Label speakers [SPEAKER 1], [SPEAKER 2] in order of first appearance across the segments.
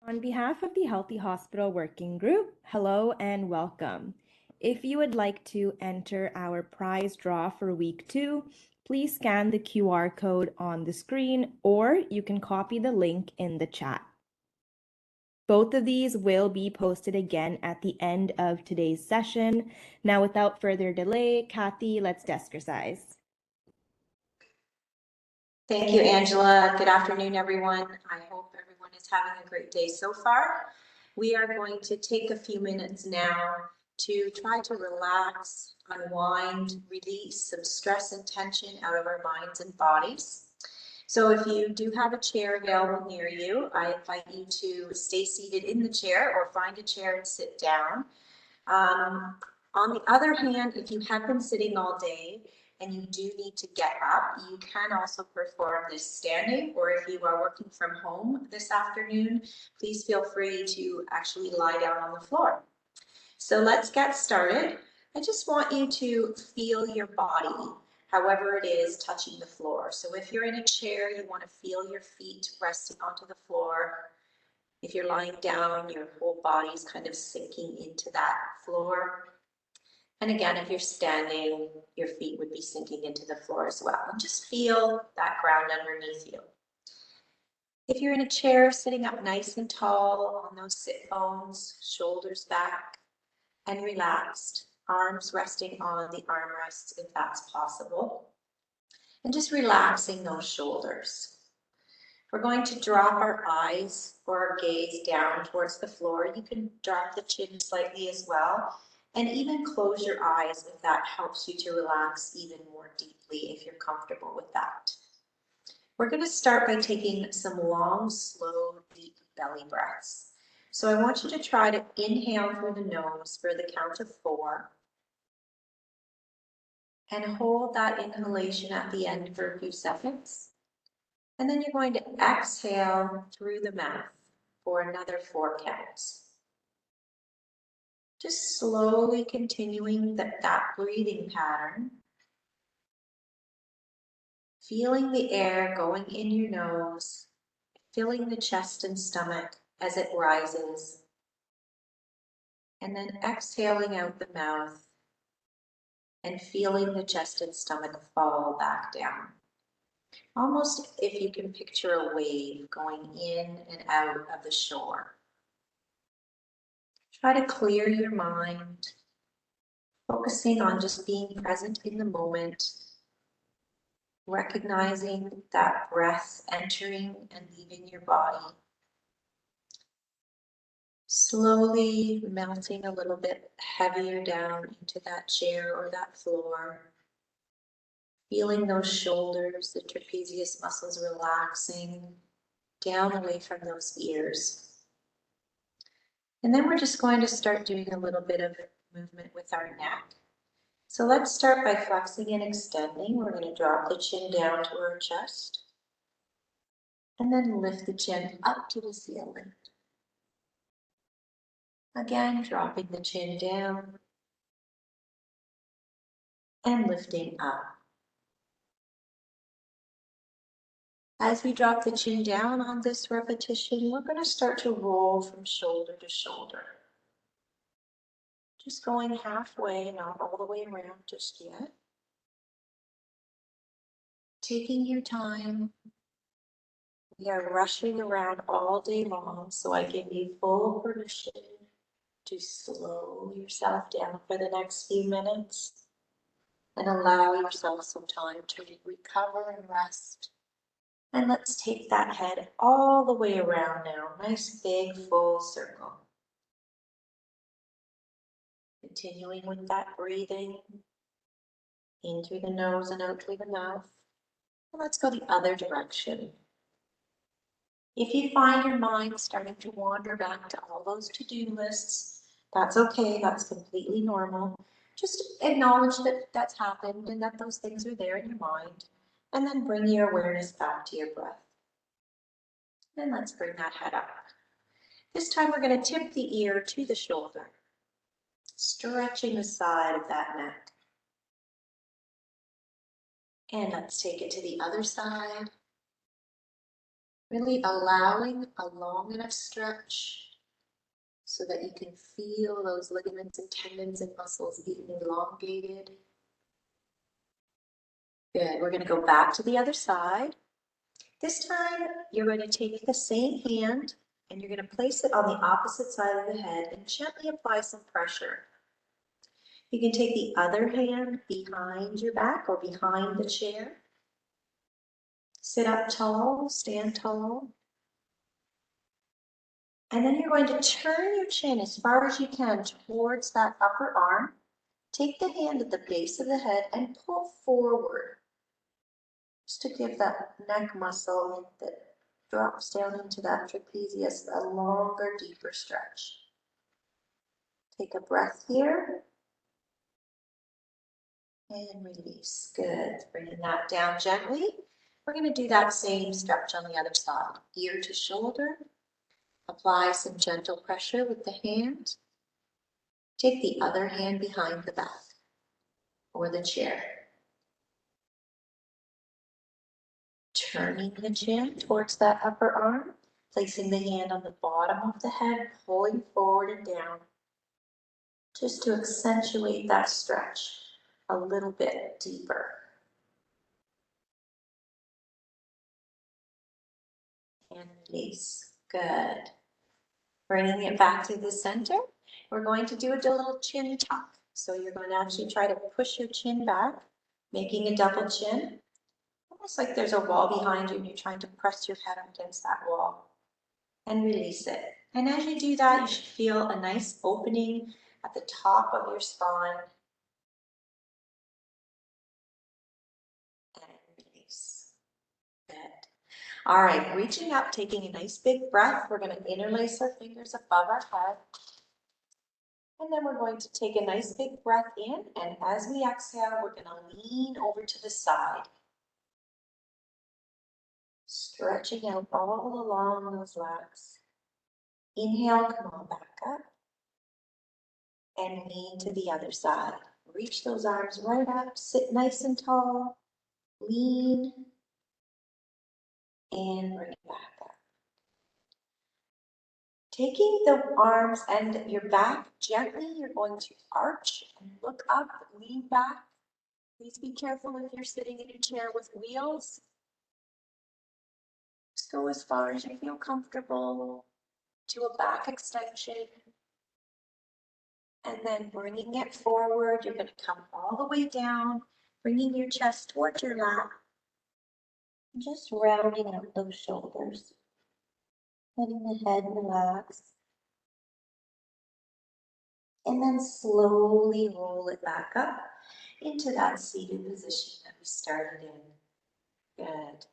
[SPEAKER 1] On behalf of the Healthy Hospital Working Group, hello and welcome. If you would like to enter our prize draw for week 2, please scan the QR code on the screen or you can copy the link in the chat. Both of these will be posted again at the end of today's session. Now, without further delay, Cathy, let's Deskercise.
[SPEAKER 2] Thank you, Angela. Good afternoon, everyone. I hope everyone is having a great day so far. We are going to take a few minutes now to try to relax, unwind, release some stress and tension out of our minds and bodies. So if you do have a chair available near you, I invite you to stay seated in the chair or find a chair and sit down. On the other hand, if you have been sitting all day and you do need to get up, you can also perform this standing, or if you are working from home this afternoon, please feel free to actually lie down on the floor. So let's get started. I just want you to feel your body, however it is, touching the floor. So if you're in a chair, you want to feel your feet resting onto the floor. If you're lying down, your whole body's kind of sinking into that floor. And again, if you're standing, your feet would be sinking into the floor as well. And just feel that ground underneath you. If you're in a chair, sitting up nice and tall on those sit bones, shoulders back and relaxed, arms resting on the armrests if that's possible. And just relaxing those shoulders. We're going to drop our eyes or our gaze down towards the floor. You can drop the chin slightly as well, and even close your eyes if that helps you to relax even more deeply if you're comfortable with that. We're going to start by taking some long, slow, deep belly breaths. So I want you to try to inhale through the nose for the count of 4. And hold that inhalation at the end for a few seconds. And then you're going to exhale through the mouth for another 4 counts. Just slowly continuing that breathing pattern. Feeling the air going in your nose, filling the chest and stomach as it rises. And then exhaling out the mouth and feeling the chest and stomach fall back down. Almost if you can picture a wave going in and out of the shore. Try to clear your mind, focusing on just being present in the moment, recognizing that breath entering and leaving your body. Slowly melting a little bit heavier down into that chair or that floor. Feeling those shoulders, the trapezius muscles relaxing down away from those ears. And then we're just going to start doing a little bit of movement with our neck. So let's start by flexing and extending. We're going to drop the chin down to our chest. And then lift the chin up to the ceiling. Again, dropping the chin down. And lifting up. As we drop the chin down on this repetition, we're going to start to roll from shoulder to shoulder. Just going halfway, not all the way around just yet. Taking your time. We are rushing around all day long, so I give you full permission to slow yourself down for the next few minutes and allow yourself some time to recover and rest. And let's take that head all the way around now. Nice big full circle. Continuing with that breathing in through the nose and out through the mouth. And let's go the other direction. If you find your mind starting to wander back to all those to-do lists, that's okay, that's completely normal. Just acknowledge that that's happened and that those things are there in your mind, and then bring your awareness back to your breath. And let's bring that head up. This time we're going to tip the ear to the shoulder, stretching the side of that neck. And let's take it to the other side. Really allowing a long enough stretch so that you can feel those ligaments and tendons and muscles being elongated. Good. We're going to go back to the other side. This time, you're going to take the same hand and you're going to place it on the opposite side of the head and gently apply some pressure. You can take the other hand behind your back or behind the chair. Sit up tall, stand tall. And then you're going to turn your chin as far as you can towards that upper arm. Take the hand at the base of the head and pull forward, just to give that neck muscle that drops down into that trapezius a longer, deeper stretch. Take a breath here and release. Good. Bringing that down gently. We're going to do that same stretch on the other side. Ear to shoulder. Apply some gentle pressure with the hand. Take the other hand behind the back or the chair. Turning the chin towards that upper arm, placing the hand on the bottom of the head, pulling forward and down, just to accentuate that stretch a little bit deeper. And release. Good. Bringing it back to the center, we're going to do a little chin tuck. So you're going to actually try to push your chin back, making a double chin. Almost like there's a wall behind you and you're trying to press your head up against that wall. And release it. And as you do that, you should feel a nice opening at the top of your spine. And release. Good. All right, reaching up, taking a nice big breath. We're going to interlace our fingers above our head. And then we're going to take a nice big breath in. And as we exhale, we're going to lean over to the side. Stretching out all along those legs. Inhale, come on back up. And lean to the other side. Reach those arms right up, sit nice and tall, lean, and bring it back up. Taking the arms and your back gently, you're going to arch and look up, lean back. Please be careful if you're sitting in a chair with wheels. Just go as far as you feel comfortable to a back extension. And then bringing it forward, you're going to come all the way down, bringing your chest towards your lap. Just rounding out those shoulders. Letting the head relax. And then slowly roll it back up into that seated position that we started in. Good.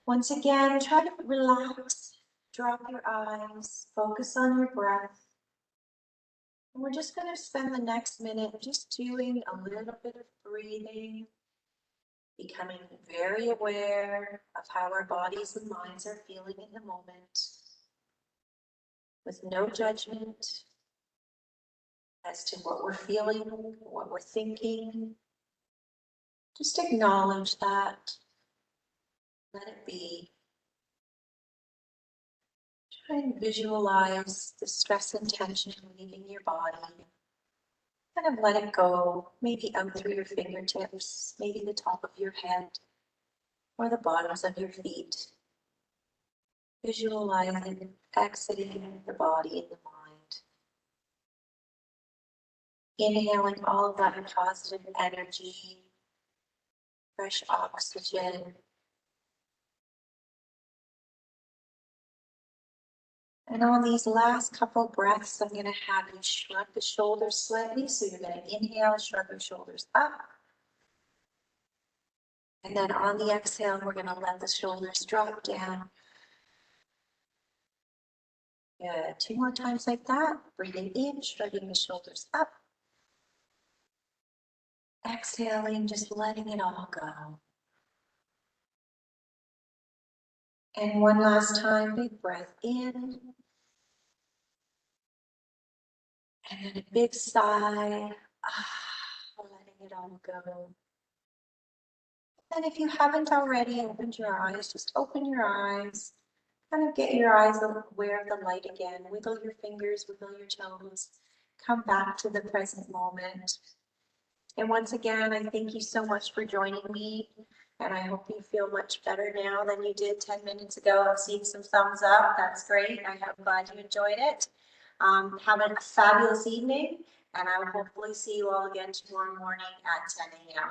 [SPEAKER 2] Once again, try to relax, drop your eyes, focus on your breath. And we're just going to spend the next minute just doing a little bit of breathing, becoming very aware of how our bodies and minds are feeling in the moment, with no judgment as to what we're feeling, what we're thinking. Just acknowledge that. Let it be. Try and visualize the stress and tension leaving your body. Kind of let it go, maybe out through your fingertips, maybe the top of your head, or the bottoms of your feet. Visualizing exiting the body and the mind. Inhaling all of that positive energy, fresh oxygen. And on these last couple breaths, I'm going to have you shrug the shoulders slightly. So you're going to inhale, shrug your shoulders up. And then on the exhale, we're going to let the shoulders drop down. Good. 2 more times like that. Breathing in, shrugging the shoulders up. Exhaling, just letting it all go. And one last time, big breath in. And then a big sigh. Letting it all go. And if you haven't already opened your eyes, just open your eyes. Kind of get your eyes aware of the light again. Wiggle your fingers, wiggle your toes. Come back to the present moment. And once again, I thank you so much for joining me. And I hope you feel much better now than you did 10 minutes ago. I'm seeing some thumbs up. That's great. I'm glad you enjoyed it. Have a fabulous evening. And I will hopefully see you all again tomorrow morning at 10 a.m.